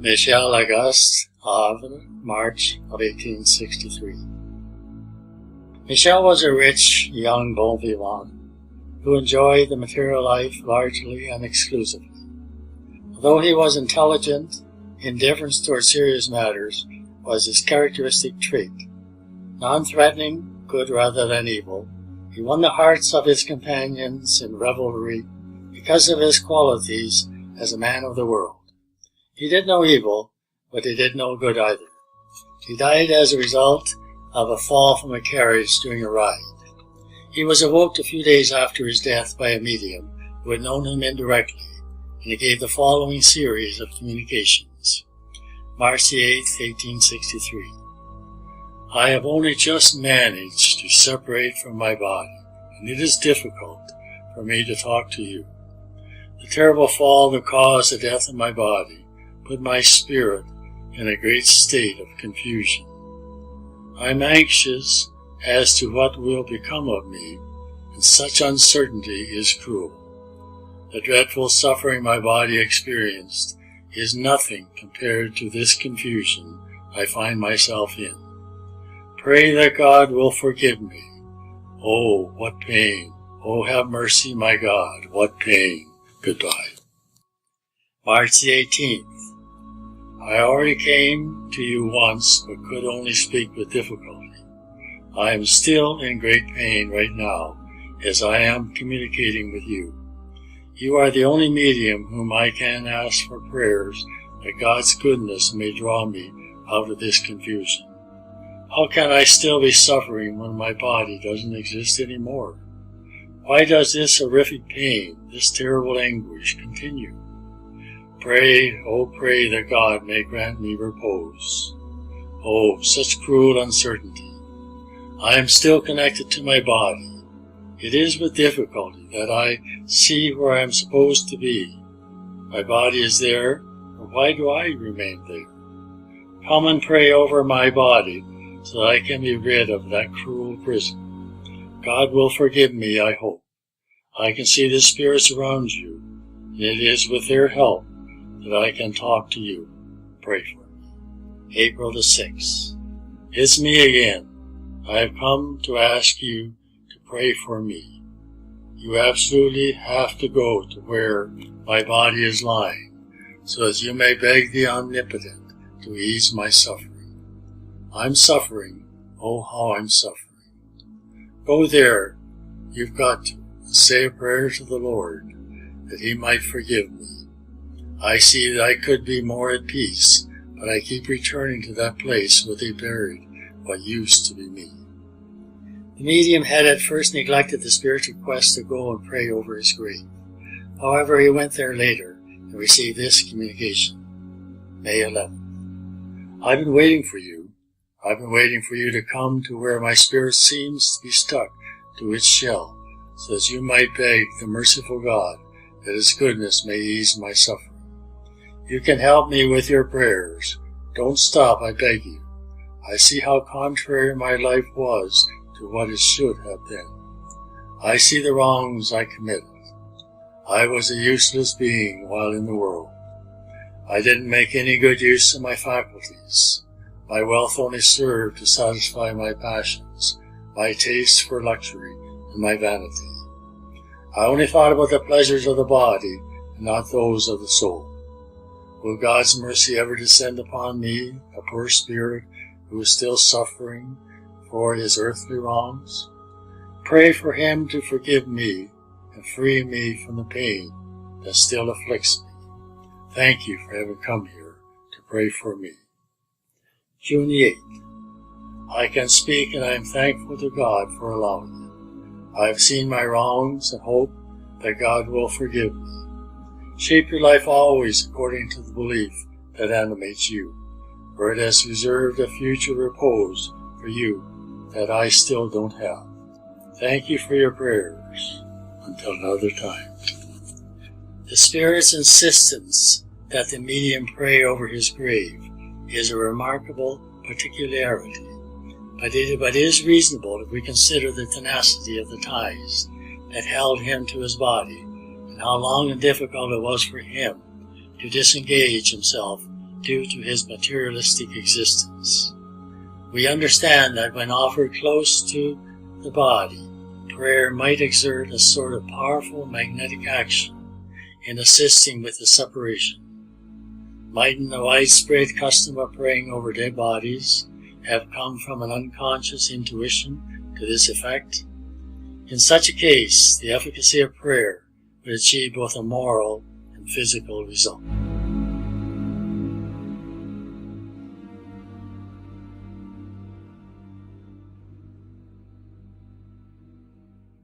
Michel Auguste, Havre, March of 1863. Michel was a rich, young bon vivant who enjoyed the material life largely and exclusively. Although he was intelligent, indifference toward serious matters was his characteristic trait. Non-threatening, good rather than evil, he won the hearts of his companions in revelry because of his qualities as a man of the world. He did no evil, but he did no good either. He died as a result of a fall from a carriage during a ride. He was awoke a few days after his death by a medium who had known him indirectly, and he gave the following series of communications. March 8, 1863. I have only just managed to separate from my body, and it is difficult for me to talk to you. The terrible fall that caused the death of my body put my spirit in a great state of confusion. I am anxious as to what will become of me, and such uncertainty is cruel. The dreadful suffering my body experienced is nothing compared to this confusion I find myself in. Pray that God will forgive me. Oh, what pain! Oh, have mercy, my God, what pain! Goodbye. March the 18th. I already came to you once, but could only speak with difficulty. I am still in great pain right now, as I am communicating with you. You are the only medium whom I can ask for prayers that God's goodness may draw me out of this confusion. How can I still be suffering when my body doesn't exist anymore? Why does this horrific pain, this terrible anguish continue? Pray, oh pray that God may grant me repose. Oh, such cruel uncertainty. I am still connected to my body. It is with difficulty that I see where I am supposed to be. My body is there, but why do I remain there? Come and pray over my body so that I can be rid of that cruel prison. God will forgive me, I hope. I can see the spirits around you, and it is with their help that I can talk to you. Pray for me. April the 6th. It's me again. I have come to ask you to pray for me. You absolutely have to go to where my body is lying, so that you may beg the Omnipotent to ease my suffering. I'm suffering. Oh, how I'm suffering. Go there. You've got to. Say a prayer to the Lord that He might forgive me. I see that I could be more at peace, but I keep returning to that place where they buried what used to be me. The medium had at first neglected the spiritual quest to go and pray over his grave. However, he went there later and received this communication. May 11th. I've been waiting for you. I've been waiting for you to come to where my spirit seems to be stuck to its shell, so that you might beg the merciful God that His goodness may ease my suffering. You can help me with your prayers. Don't stop, I beg you. I see how contrary my life was to what it should have been. I see the wrongs I committed. I was a useless being while in the world. I didn't make any good use of my faculties. My wealth only served to satisfy my passions, my taste for luxury, and my vanity. I only thought about the pleasures of the body and not those of the soul. Will God's mercy ever descend upon me, a poor spirit who is still suffering for his earthly wrongs? Pray for Him to forgive me and free me from the pain that still afflicts me. Thank you for having come here to pray for me. June 8th. I can speak, and I am thankful to God for allowing it. I have seen my wrongs and hope that God will forgive me. Shape your life always according to the belief that animates you, for it has reserved a future repose for you that I still don't have. Thank you for your prayers. Until another time. The Spirit's insistence that the medium pray over his grave is a remarkable particularity, but it is reasonable if we consider the tenacity of the ties that held him to his body, and how long and difficult it was for him to disengage himself due to his materialistic existence. We understand that when offered close to the body, prayer might exert a sort of powerful magnetic action in assisting with the separation. Mightn't the widespread custom of praying over dead bodies have come from an unconscious intuition to this effect? In such a case, the efficacy of prayer would achieve both a moral and physical result.